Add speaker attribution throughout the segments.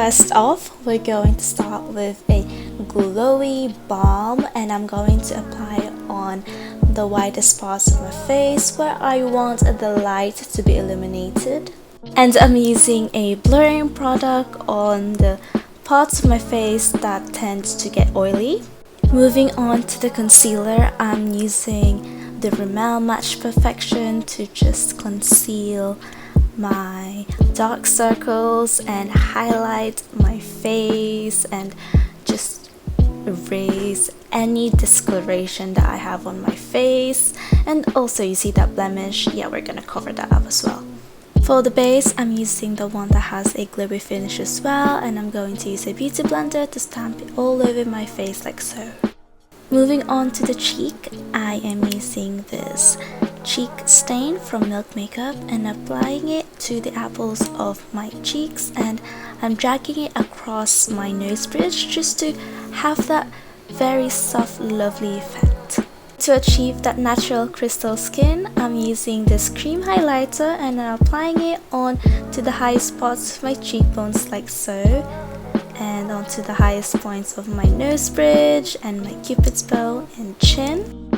Speaker 1: First off, we're going to start with a glowy balm, and I'm going to apply it on the widest parts of my face where I want the light to be illuminated. And I'm using a blurring product on the parts of my face that tend to get oily. Moving on to the concealer, I'm using the Rimmel Match Perfection to just conceal my dark circles and highlight my face and just erase any discoloration that I have on my face. And also, you see that blemish? Yeah, we're gonna cover that up as well. For the base, I'm using the one that has a glowy finish as well, and I'm going to use a beauty blender to stamp it all over my face like so. Moving on to the cheek, I am using this cheek stain from Milk Makeup and applying it to the apples of my cheeks, and I'm dragging it across my nose bridge just to have that very soft, lovely effect. To achieve that natural crystal skin, I'm using this cream highlighter and I'm applying it on to the highest spots of my cheekbones like so, and onto the highest points of my nose bridge and my cupid's bow and chin.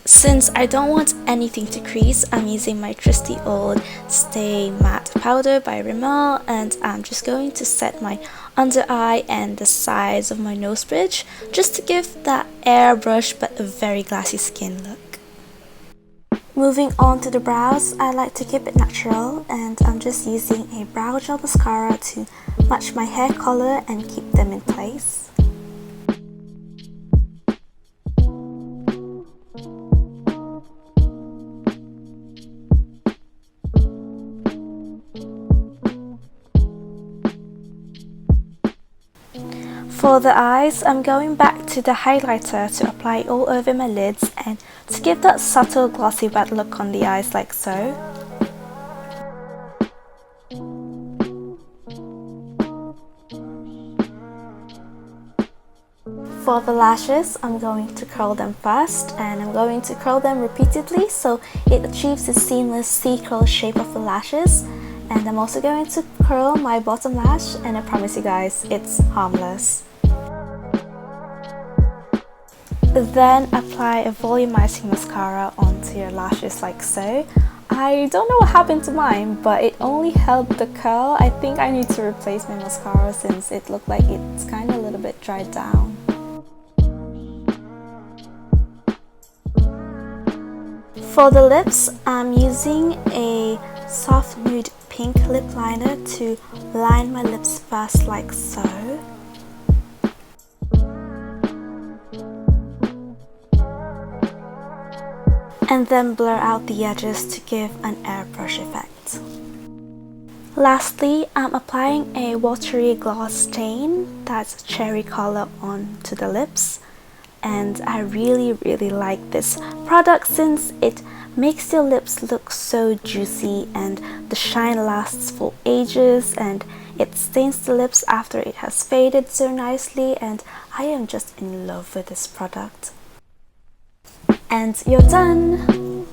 Speaker 1: Since I don't want anything to crease, I'm using my trusty old Stay Matte powder by Rimmel, and I'm just going to set my under eye and the sides of my nose bridge just to give that airbrush but a very glassy skin look. Moving on to the brows, I like to keep it natural, and I'm just using a brow gel mascara to match my hair color and keep them in place. For the eyes, I'm going back to the highlighter to apply all over my lids and to give that subtle glossy wet look on the eyes like so. For the lashes, I'm going to curl them first, and I'm going to curl them repeatedly so it achieves the seamless C-curl shape of the lashes. And I'm also going to curl my bottom lash, and I promise you guys, it's harmless. Then apply a volumizing mascara onto your lashes like so. I don't know what happened to mine, but it only held the curl. I think I need to replace my mascara since it looked like it's kind of a little bit dried down. For the lips, I'm using a soft nude pink lip liner to line my lips first like so. And then blur out the edges to give an airbrush effect. Lastly, I'm applying a watery gloss stain that's cherry color onto the lips. And I really like this product since it makes your lips look so juicy, and the shine lasts for ages, and it stains the lips after it has faded so nicely, and I am just in love with this product. And you're done!